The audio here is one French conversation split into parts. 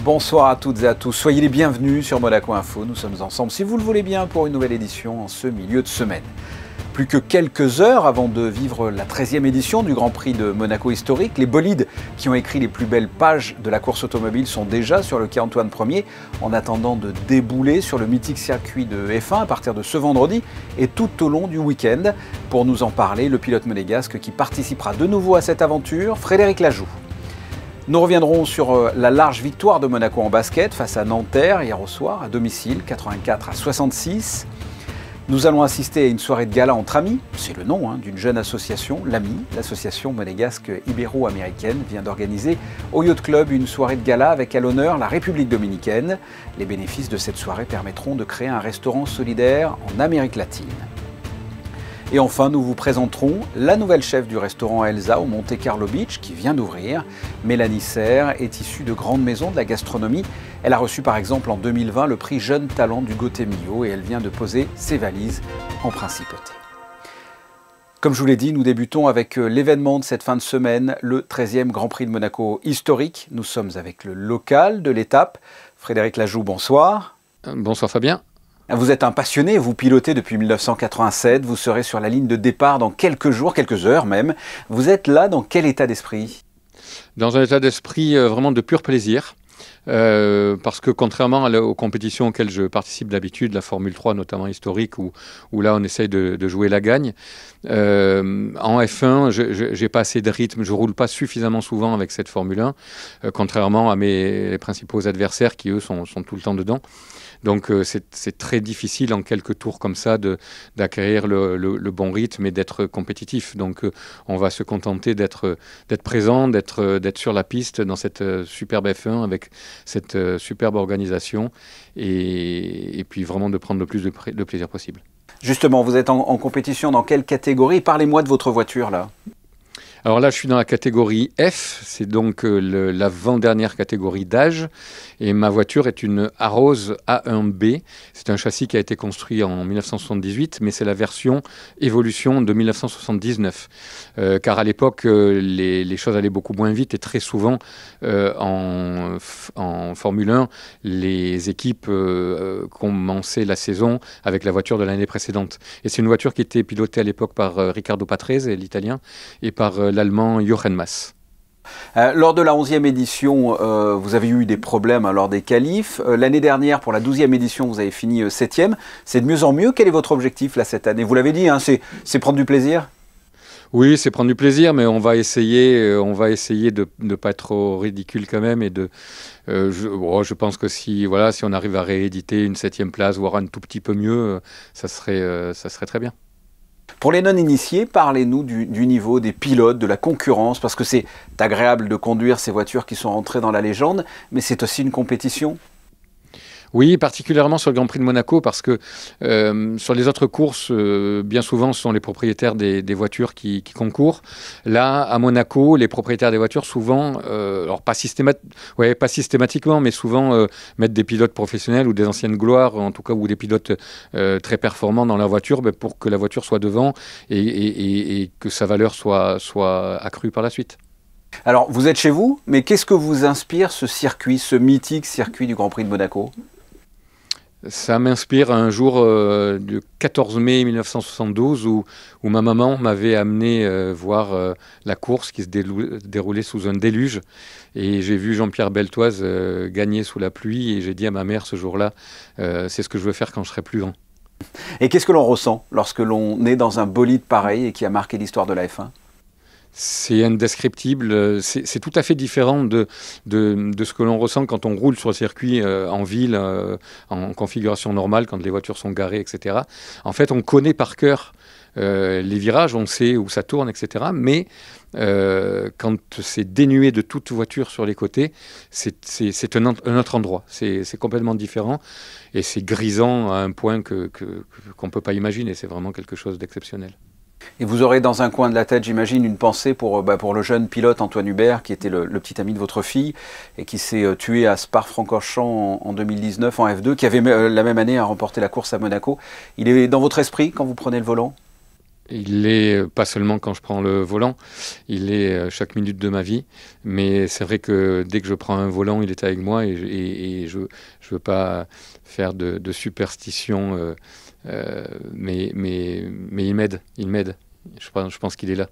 Bonsoir à toutes et à tous, soyez les bienvenus sur Monaco Info. Nous sommes ensemble, si vous le voulez bien, pour une nouvelle édition en ce milieu de semaine. Plus que quelques heures avant de vivre la 13e édition du Grand Prix de Monaco historique, les bolides qui ont écrit les plus belles pages de la course automobile sont déjà sur le quai Antoine Ier en attendant de débouler sur le mythique circuit de F1 à partir de ce vendredi et tout au long du week-end. Pour nous en parler, le pilote monégasque qui participera de nouveau à cette aventure, Frédéric Lajoux. Nous reviendrons sur la large victoire de Monaco en basket face à Nanterre hier au soir, à domicile, 84-66. Nous allons assister à une soirée de gala entre amis, c'est le nom d'une jeune association, l'AMI, l'association monégasque ibéro-américaine, vient d'organiser au Yacht Club une soirée de gala avec à l'honneur la République dominicaine. Les bénéfices de cette soirée permettront de créer un restaurant solidaire en Amérique latine. Et enfin, nous vous présenterons la nouvelle chef du restaurant Elsa au Monte Carlo Beach qui vient d'ouvrir. Mélanie Serre est issue de grandes maisons de la gastronomie. Elle a reçu par exemple en 2020 le prix Jeune Talent du Gotemio et elle vient de poser ses valises en principauté. Comme je vous l'ai dit, nous débutons avec l'événement de cette fin de semaine, le 13e Grand Prix de Monaco historique. Nous sommes avec le local de l'étape. Frédéric Lajoux, bonsoir. Bonsoir Fabien. Vous êtes un passionné, vous pilotez depuis 1987, vous serez sur la ligne de départ dans quelques jours, quelques heures même. Vous êtes là dans quel état d'esprit? Dans un état d'esprit vraiment de pur plaisir. Parce que contrairement aux compétitions auxquelles je participe d'habitude, la Formule 3 notamment historique, où là on essaye de jouer la gagne, en F1 j'ai pas assez de rythme, je roule pas suffisamment souvent avec cette Formule 1, contrairement à mes principaux adversaires qui eux sont tout le temps dedans. Donc c'est très difficile en quelques tours comme ça d'acquérir le bon rythme et d'être compétitif. Donc on va se contenter d'être présent, d'être sur la piste dans cette superbe F1 avec cette superbe organisation et puis vraiment de prendre le plus de plaisir possible. Justement, vous êtes en compétition dans quelle catégorie? Parlez-moi de votre voiture là. Alors là, je suis dans la catégorie F, c'est donc l'avant-dernière catégorie d'âge. Et ma voiture est une Arose A1B. C'est un châssis qui a été construit en 1978, mais c'est la version évolution de 1979. Car à l'époque, les choses allaient beaucoup moins vite et très souvent, en Formule 1, les équipes commençaient la saison avec la voiture de l'année précédente. Et c'est une voiture qui était pilotée à l'époque par Riccardo Patrese, l'italien, et par l'allemand Jochen Mass. Lors de la 11e édition, vous avez eu des problèmes lors des qualifs. L'année dernière, pour la 12e édition, vous avez fini 7e. C'est de mieux en mieux. Quel est votre objectif là, cette année? Vous l'avez dit, c'est prendre du plaisir? Oui, c'est prendre du plaisir, mais on va essayer de ne pas être trop ridicule quand même. Et je pense que si on arrive à rééditer une 7e place, voire un tout petit peu mieux, ça serait très bien. Pour les non-initiés, parlez-nous du niveau des pilotes, de la concurrence, parce que c'est agréable de conduire ces voitures qui sont rentrées dans la légende, mais c'est aussi une compétition. Oui, particulièrement sur le Grand Prix de Monaco, parce que sur les autres courses, bien souvent, ce sont les propriétaires des voitures qui concourent. Là, à Monaco, les propriétaires des voitures, souvent, alors pas systématiquement, mais souvent mettent des pilotes professionnels ou des anciennes gloires, en tout cas, ou des pilotes très performants dans leur voiture, pour que la voiture soit devant et que sa valeur soit accrue par la suite. Alors, vous êtes chez vous, mais qu'est-ce que vous inspire ce circuit, ce mythique circuit du Grand Prix de Monaco? Ça m'inspire un jour du 14 mai 1972 où ma maman m'avait amené voir la course qui se déroulait sous un déluge. Et j'ai vu Jean-Pierre Beltoise gagner sous la pluie et j'ai dit à ma mère ce jour-là, c'est ce que je veux faire quand je serai plus grand. Et qu'est-ce que l'on ressent lorsque l'on est dans un bolide pareil et qui a marqué l'histoire de la F1? C'est indescriptible, c'est tout à fait différent de ce que l'on ressent quand on roule sur le circuit en ville, en configuration normale, quand les voitures sont garées, etc. En fait, on connaît par cœur les virages, on sait où ça tourne, etc. Mais quand c'est dénué de toute voiture sur les côtés, c'est un autre endroit. C'est complètement différent et c'est grisant à un point qu'on ne peut pas imaginer. C'est vraiment quelque chose d'exceptionnel. Et vous aurez dans un coin de la tête, j'imagine, une pensée pour le jeune pilote Antoine Hubert, qui était le petit ami de votre fille, et qui s'est tué à Spa-Francorchamps en 2019 en F2, qui avait la même année remporté la course à Monaco. Il est dans votre esprit quand vous prenez le volant? Il l'est pas seulement quand je prends le volant, il l'est chaque minute de ma vie. Mais c'est vrai que dès que je prends un volant, il est avec moi et je veux pas faire de superstition. Mais il m'aide. Je pense qu'il est là.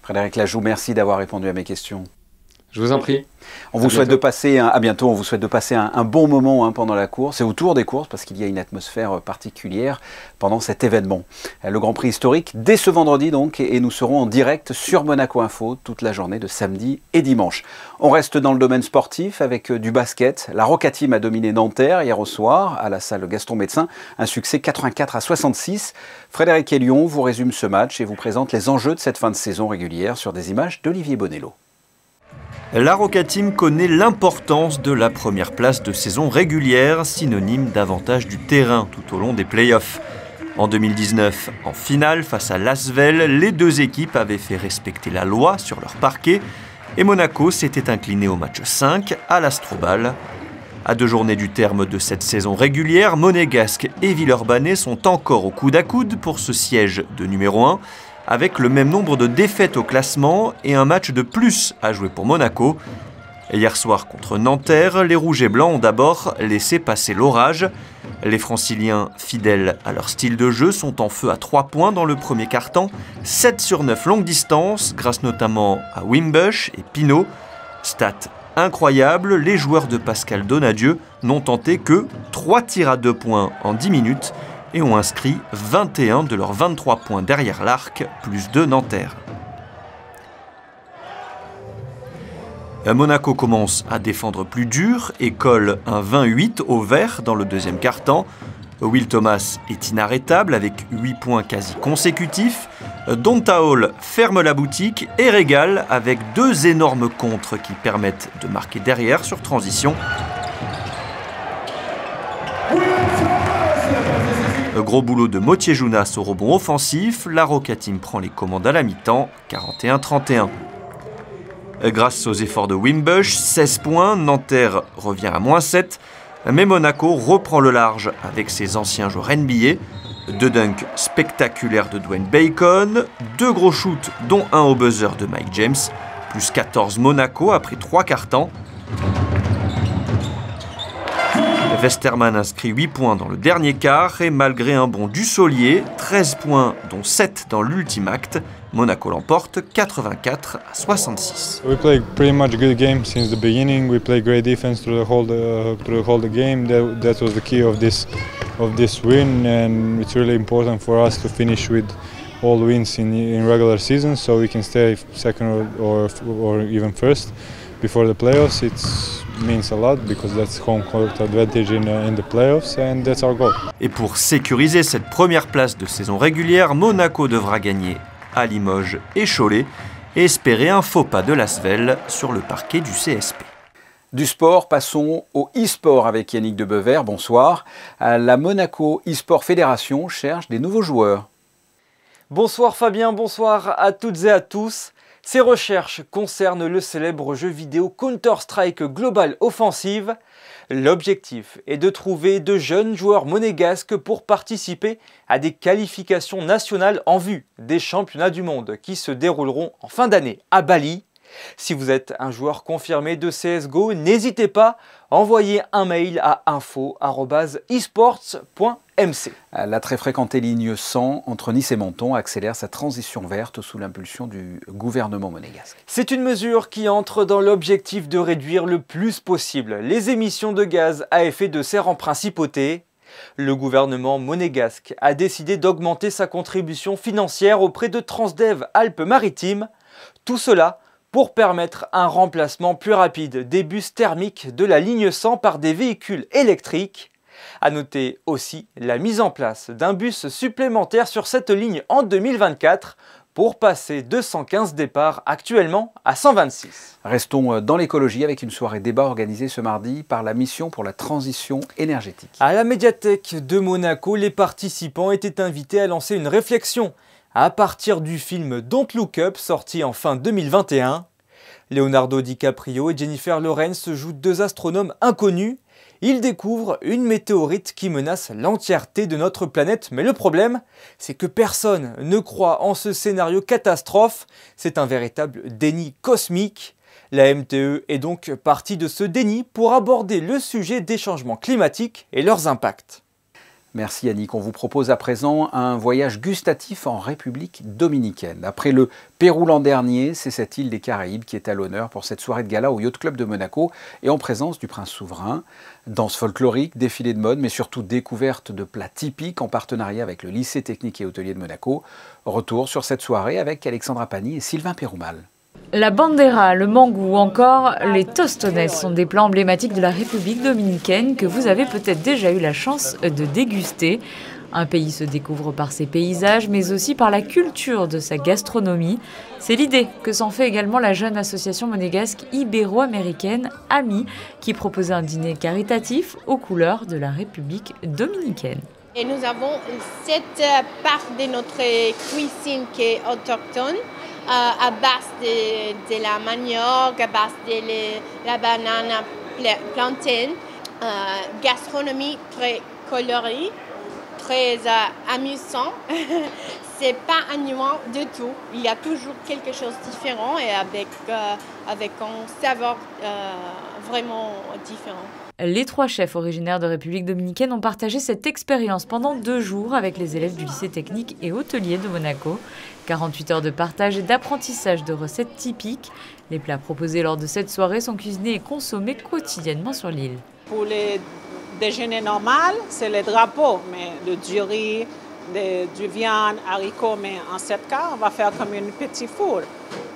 Frédéric Lajoux, merci d'avoir répondu à mes questions. Je vous en prie. On vous souhaite de passer à bientôt. On vous souhaite de passer un bon moment pendant la course et autour des courses parce qu'il y a une atmosphère particulière pendant cet événement. Le Grand Prix historique dès ce vendredi donc et nous serons en direct sur Monaco Info toute la journée de samedi et dimanche. On reste dans le domaine sportif avec du basket. La Roca Team a dominé Nanterre hier au soir à la salle Gaston Médecin. Un succès 84-66. Frédéric Hélion vous résume ce match et vous présente les enjeux de cette fin de saison régulière sur des images d'Olivier Bonello. La Roca Team connaît l'importance de la première place de saison régulière, synonyme d'avantage du terrain tout au long des playoffs. En 2019, en finale face à Lasvel, les deux équipes avaient fait respecter la loi sur leur parquet et Monaco s'était incliné au match 5 à l'Astrobal. À 2 journées du terme de cette saison régulière, Monégasque et Villeurbanne sont encore au coude à coude pour ce siège de numéro 1. Avec le même nombre de défaites au classement et un match de plus à jouer pour Monaco. Hier soir contre Nanterre, les Rouges et Blancs ont d'abord laissé passer l'orage. Les Franciliens, fidèles à leur style de jeu, sont en feu à 3 points dans le premier quart-temps, 7 sur 9 longue distance, grâce notamment à Wimbush et Pinault. Stat incroyable, les joueurs de Pascal Donadieu n'ont tenté que 3 tirs à 2 points en 10 minutes, et ont inscrit 21 de leurs 23 points derrière l'arc, plus 2 Nanterre. Monaco commence à défendre plus dur et colle un 20-8 au vert dans le deuxième quart-temps. Will Thomas est inarrêtable avec 8 points quasi consécutifs. Donta Hall ferme la boutique et régale avec 2 énormes contres qui permettent de marquer derrière sur transition. Gros boulot de Motier Jounas au rebond offensif, la Roca Team prend les commandes à la mi-temps, 41-31. Grâce aux efforts de Wimbush, 16 points, Nanterre revient à -7, mais Monaco reprend le large avec ses anciens joueurs NBA. 2 dunks spectaculaires de Dwayne Bacon, 2 gros shoots dont un au buzzer de Mike James, plus 14 Monaco après 3 quarts-temps. Westerman inscrit 8 points dans le dernier quart et malgré un bond du Solier, 13 points dont 7 dans l'ultime acte, Monaco l'emporte 84-66. We played pretty much good game since the beginning. We played great defense through the whole game. That was the key of this win, and it's really important for us to finish with all wins in regular season, so we can stay second or even first before the playoffs. It means a lot because that's home court advantage in the playoffs, and that's our goal. Et pour sécuriser cette première place de saison régulière, Monaco devra gagner à Limoges et Cholet et espérer un faux pas de Lasvel sur le parquet du CSP. Du sport, passons au e-sport avec Yannick Debever. Bonsoir. La Monaco e-sport Fédération cherche des nouveaux joueurs. Bonsoir Fabien, bonsoir à toutes et à tous. Ces recherches concernent le célèbre jeu vidéo Counter-Strike Global Offensive. L'objectif est de trouver de jeunes joueurs monégasques pour participer à des qualifications nationales en vue des championnats du monde qui se dérouleront en fin d'année à Bali. Si vous êtes un joueur confirmé de CSGO, n'hésitez pas à envoyer un mail à info@esports.mc. La très fréquentée ligne 100 entre Nice et Menton accélère sa transition verte sous l'impulsion du gouvernement monégasque. C'est une mesure qui entre dans l'objectif de réduire le plus possible les émissions de gaz à effet de serre en principauté. Le gouvernement monégasque a décidé d'augmenter sa contribution financière auprès de Transdev Alpes-Maritimes. Tout cela pour permettre un remplacement plus rapide des bus thermiques de la ligne 100 par des véhicules électriques. A noter aussi la mise en place d'un bus supplémentaire sur cette ligne en 2024 pour passer de 115 départs actuellement à 126. Restons dans l'écologie avec une soirée débat organisée ce mardi par la mission pour la transition énergétique. À la médiathèque de Monaco, les participants étaient invités à lancer une réflexion à partir du film Don't Look Up sorti en fin 2021. Leonardo DiCaprio et Jennifer Lawrence jouent 2 astronomes inconnus Ils découvrent une météorite qui menace l'entièreté de notre planète. Mais le problème, c'est que personne ne croit en ce scénario catastrophe. C'est un véritable déni cosmique. La MTE est donc partie de ce déni pour aborder le sujet des changements climatiques et leurs impacts. Merci Yannick. On vous propose à présent un voyage gustatif en République dominicaine. Après le Pérou l'an dernier, c'est cette île des Caraïbes qui est à l'honneur pour cette soirée de gala au Yacht Club de Monaco et en présence du prince souverain. Danse folklorique, défilé de mode, mais surtout découverte de plats typiques en partenariat avec le lycée technique et hôtelier de Monaco. Retour sur cette soirée avec Alexandra Pani et Sylvain Péroumal. La bandera, le mangou ou encore les tostones sont des plats emblématiques de la République dominicaine que vous avez peut-être déjà eu la chance de déguster. Un pays se découvre par ses paysages, mais aussi par la culture de sa gastronomie. C'est l'idée que s'en fait également la jeune association monégasque ibéro-américaine AMI, qui proposait un dîner caritatif aux couleurs de la République dominicaine. Et nous avons cette part de notre cuisine qui est autochtone, à base de la manioc, à base de la banane plantain, gastronomie très colorée, très amusant. C'est pas ennuyant du tout. Il y a toujours quelque chose de différent et avec un savoir vraiment différent. Les 3 chefs originaires de République dominicaine ont partagé cette expérience pendant 2 jours avec les élèves du lycée technique et hôtelier de Monaco. 48 heures de partage et d'apprentissage de recettes typiques. Les plats proposés lors de cette soirée sont cuisinés et consommés quotidiennement sur l'île. Pour les déjeuners normal, c'est le drapeau, mais du riz, du viande, haricots, mais en ce cas, on va faire comme un petit four.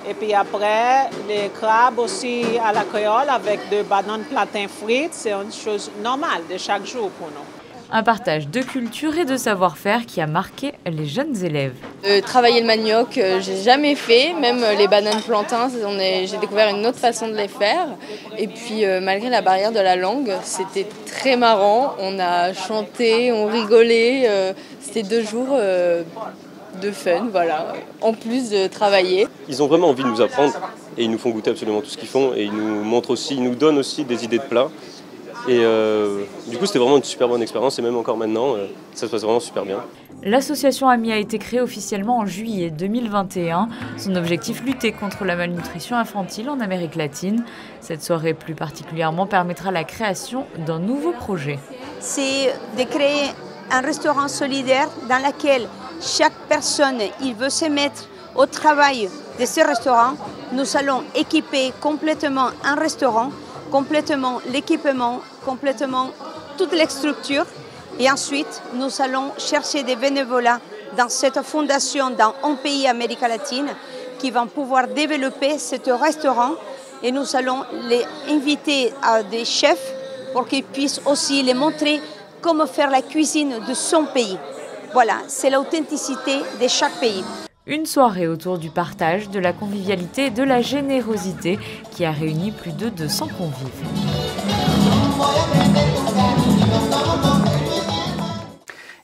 Et puis après, les crabes aussi à la créole avec des bananes plantain frites, c'est une chose normale de chaque jour pour nous. Un partage de culture et de savoir-faire qui a marqué les jeunes élèves. Travailler le manioc, j'ai jamais fait, même les bananes plantains, j'ai découvert une autre façon de les faire. Et puis malgré la barrière de la langue, c'était très marrant, on a chanté, on rigolait, c'était 2 jours de fun, voilà, en plus de travailler. Ils ont vraiment envie de nous apprendre et ils nous font goûter absolument tout ce qu'ils font et ils nous montrent aussi, ils nous donnent aussi des idées de plats. Et du coup, c'était vraiment une super bonne expérience et même encore maintenant, ça se passe vraiment super bien. L'association AMI a été créée officiellement en juillet 2021. Son objectif, lutter contre la malnutrition infantile en Amérique latine. Cette soirée plus particulièrement permettra la création d'un nouveau projet. C'est de créer un restaurant solidaire dans lequel chaque personne il veut se mettre au travail de ce restaurant. Nous allons équiper complètement un restaurant, complètement l'équipement, complètement toute les structures. Et ensuite, nous allons chercher des bénévolats dans cette fondation dans un pays d'Amérique latine qui vont pouvoir développer ce restaurant. Et nous allons les inviter à des chefs pour qu'ils puissent aussi les montrer comment faire la cuisine de son pays. Voilà, c'est l'authenticité de chaque pays. Une soirée autour du partage, de la convivialité et de la générosité qui a réuni plus de 200 convives.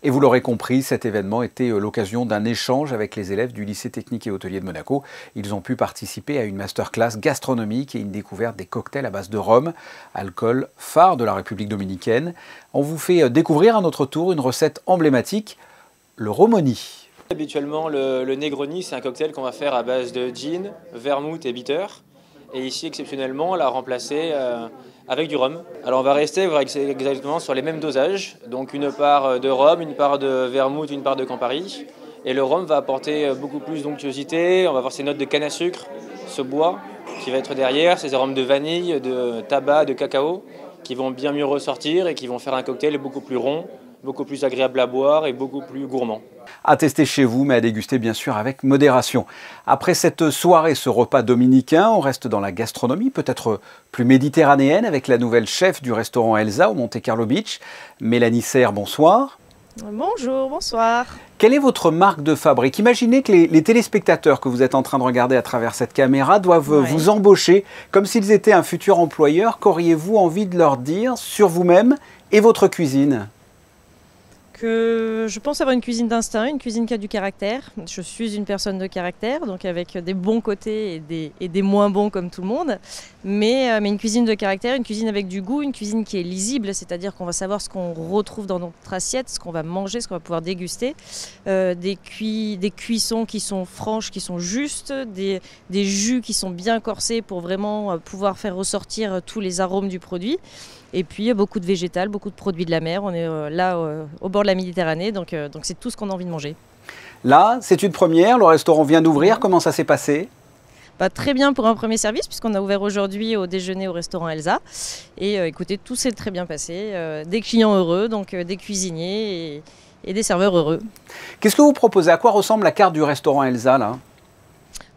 Et vous l'aurez compris, cet événement était l'occasion d'un échange avec les élèves du lycée technique et hôtelier de Monaco. Ils ont pu participer à une masterclass gastronomique et une découverte des cocktails à base de rhum, alcool phare de la République dominicaine. On vous fait découvrir à notre tour une recette emblématique, le romoni. Habituellement, le Negroni, c'est un cocktail qu'on va faire à base de gin, vermouth et bitter. Et ici, exceptionnellement, on l'a remplacé avec du rhum. Alors on va rester exactement sur les mêmes dosages. Donc une part de rhum, une part de vermouth, une part de Campari. Et le rhum va apporter beaucoup plus d'onctuosité. On va avoir ces notes de canne à sucre, ce bois qui va être derrière, ces arômes de vanille, de tabac, de cacao, qui vont bien mieux ressortir et qui vont faire un cocktail beaucoup plus rond, beaucoup plus agréable à boire et beaucoup plus gourmand. À tester chez vous, mais à déguster bien sûr avec modération. Après cette soirée, ce repas dominicain, on reste dans la gastronomie, peut-être plus méditerranéenne, avec la nouvelle chef du restaurant Elsa au Monte Carlo Beach. Mélanie Serre, bonsoir. Bonjour, bonsoir. Quelle est votre marque de fabrique? Imaginez que les téléspectateurs que vous êtes en train de regarder à travers cette caméra doivent vous embaucher comme s'ils étaient un futur employeur. Qu'auriez-vous envie de leur dire sur vous-même et votre cuisine? que je pense avoir une cuisine d'instinct, une cuisine qui a du caractère. Je suis une personne de caractère, donc avec des bons côtés et des moins bons comme tout le monde. Mais une cuisine de caractère, une cuisine avec du goût, une cuisine qui est lisible, c'est-à-dire qu'on va savoir ce qu'on retrouve dans notre assiette, ce qu'on va manger, ce qu'on va pouvoir déguster. Des cuissons qui sont franches, qui sont justes, des jus qui sont bien corsés pour vraiment pouvoir faire ressortir tous les arômes du produit. Et puis beaucoup de végétal, beaucoup de produits de la mer. On est là au bord de la Méditerranée, donc c'est tout ce qu'on a envie de manger. Là, c'est une première, le restaurant vient d'ouvrir, comment ça s'est passé ? Très bien pour un premier service, puisqu'on a ouvert aujourd'hui au déjeuner au restaurant Elsa. Et écoutez, tout s'est très bien passé. Des clients heureux, donc des cuisiniers et des serveurs heureux. Qu'est-ce que vous proposez ? À quoi ressemble la carte du restaurant Elsa là ?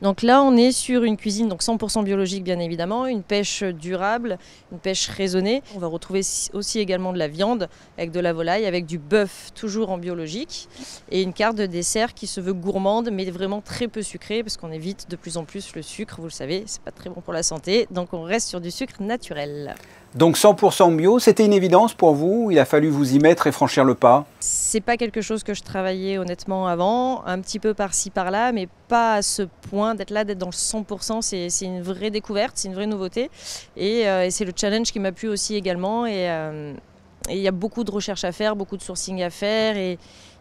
Donc là, on est sur une cuisine donc 100% biologique, bien évidemment, une pêche durable, une pêche raisonnée. On va retrouver aussi également de la viande avec de la volaille, avec du bœuf, toujours en biologique, et une carte de dessert qui se veut gourmande, mais vraiment très peu sucrée, parce qu'on évite de plus en plus le sucre, vous le savez, c'est pas très bon pour la santé, donc on reste sur du sucre naturel. Donc 100% bio, c'était une évidence pour vous ? Il a fallu vous y mettre et franchir le pas ? C'est pas quelque chose que je travaillais honnêtement avant, un petit peu par-ci par-là, mais pas à ce point d'être dans le 100%, c'est une vraie découverte, c'est une vraie nouveauté. Et c'est le challenge qui m'a plu aussi également. Et il y a beaucoup de recherches à faire, beaucoup de sourcing à faire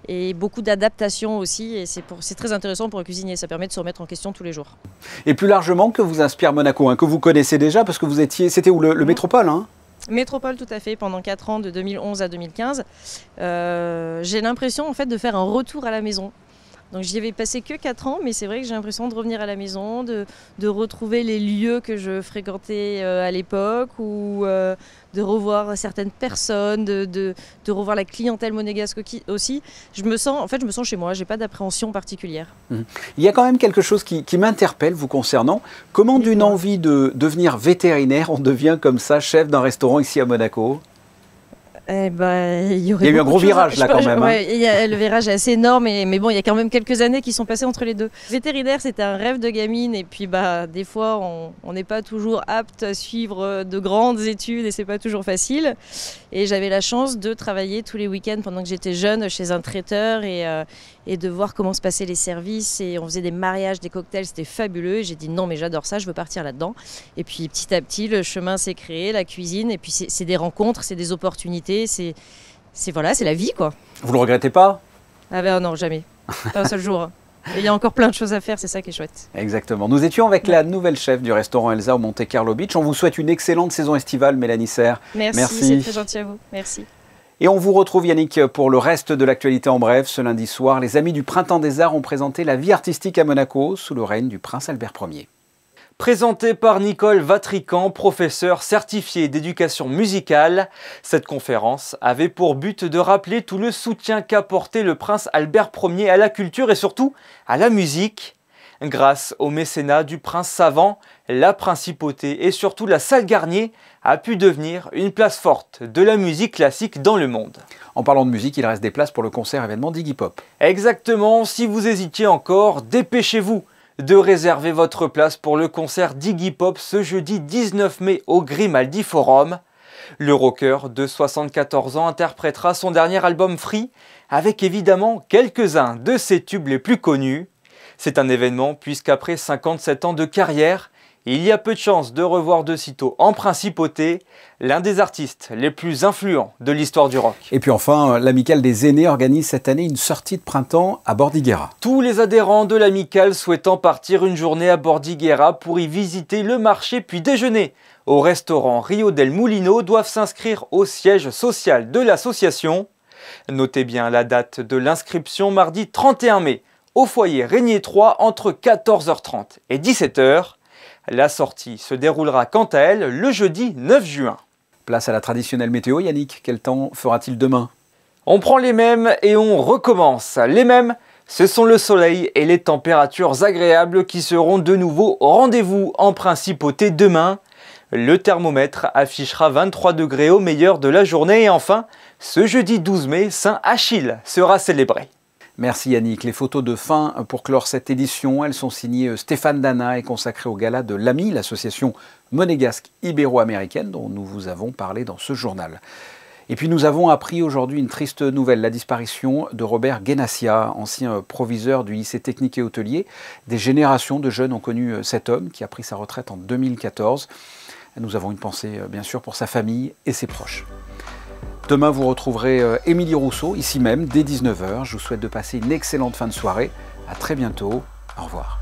et beaucoup d'adaptation aussi. Et c'est très intéressant pour un cuisinier, ça permet de se remettre en question tous les jours. Et plus largement, que vous inspire Monaco, que vous connaissez déjà, parce que vous étiez, c'était où le Métropole Métropole, tout à fait, pendant 4 ans, de 2011 à 2015. J'ai l'impression en fait de faire un retour à la maison. Donc j'y avais passé que 4 ans, mais c'est vrai que j'ai l'impression de revenir à la maison, de retrouver les lieux que je fréquentais à l'époque, ou de revoir certaines personnes, de revoir la clientèle monégasque aussi. Je me sens chez moi, j'ai pas d'appréhension particulière. Il y a quand même quelque chose qui m'interpelle vous concernant. Comment d'une envie de devenir vétérinaire, on devient comme ça chef d'un restaurant ici à Monaco ? Il y a eu un gros virage là quand même. Le virage est assez énorme, mais bon, il y a quand même quelques années qui sont passées entre les deux. Vétérinaire, c'était un rêve de gamine, et puis des fois, on n'est pas toujours apte à suivre de grandes études et c'est pas toujours facile. Et j'avais la chance de travailler tous les week-ends pendant que j'étais jeune chez un traiteur et de voir comment se passaient les services. Et on faisait des mariages, des cocktails, c'était fabuleux. Et j'ai dit non, mais j'adore ça, je veux partir là-dedans. Et puis petit à petit, le chemin s'est créé, la cuisine, et puis c'est des rencontres, c'est des opportunités, c'est la vie quoi. Vous le regrettez pas ? Non, jamais. Pas un seul jour. Et il y a encore plein de choses à faire, c'est ça qui est chouette. Exactement. Nous étions avec la nouvelle chef du restaurant Elsa au Monte Carlo Beach. On vous souhaite une excellente saison estivale, Mélanie Serre. Merci. C'est très gentil à vous. Merci. Et on vous retrouve, Yannick, pour le reste de l'actualité en bref. Ce lundi soir, les Amis du Printemps des Arts ont présenté la vie artistique à Monaco sous le règne du prince Albert Ier. Présentée par Nicole Vatrican, professeure certifiée d'éducation musicale, cette conférence avait pour but de rappeler tout le soutien qu'apportait le prince Albert Ier à la culture et surtout à la musique. Grâce au mécénat du prince savant, la principauté et surtout la salle Garnier a pu devenir une place forte de la musique classique dans le monde. En parlant de musique, il reste des places pour le concert événement d'Iggy Pop. Exactement, si vous hésitiez encore, dépêchez-vous de réserver votre place pour le concert d'Iggy Pop ce jeudi 19 mai au Grimaldi Forum. Le rocker de 74 ans interprétera son dernier album Free avec évidemment quelques-uns de ses tubes les plus connus. C'est un événement puisqu'après 57 ans de carrière, il y a peu de chances de revoir de sitôt en principauté l'un des artistes les plus influents de l'histoire du rock. Et puis enfin, l'Amicale des Aînés organise cette année une sortie de printemps à Bordighera. Tous les adhérents de l'Amicale souhaitant partir une journée à Bordighera pour y visiter le marché puis déjeuner au restaurant Rio del Mulino doivent s'inscrire au siège social de l'association. Notez bien la date de l'inscription mardi 31 mai au foyer Régnier 3 entre 14h30 et 17h. La sortie se déroulera quant à elle le jeudi 9 juin. Place à la traditionnelle météo, Yannick. Quel temps fera-t-il demain ? On prend les mêmes et on recommence. Les mêmes, ce sont le soleil et les températures agréables qui seront de nouveau au rendez-vous en principauté demain. Le thermomètre affichera 23 degrés au meilleur de la journée. Et enfin, ce jeudi 12 mai, Saint Achille sera célébré. Merci Yannick. Les photos de fin pour clore cette édition, elles sont signées Stéphane Dana et consacrées au gala de l'AMI, l'association monégasque ibéro-américaine dont nous vous avons parlé dans ce journal. Et puis nous avons appris aujourd'hui une triste nouvelle, la disparition de Robert Guénassia, ancien proviseur du lycée technique et hôtelier. Des générations de jeunes ont connu cet homme qui a pris sa retraite en 2014. Nous avons une pensée bien sûr pour sa famille et ses proches. Demain vous retrouverez Émilie Rousseau, ici même, dès 19 h. Je vous souhaite de passer une excellente fin de soirée. À très bientôt. Au revoir.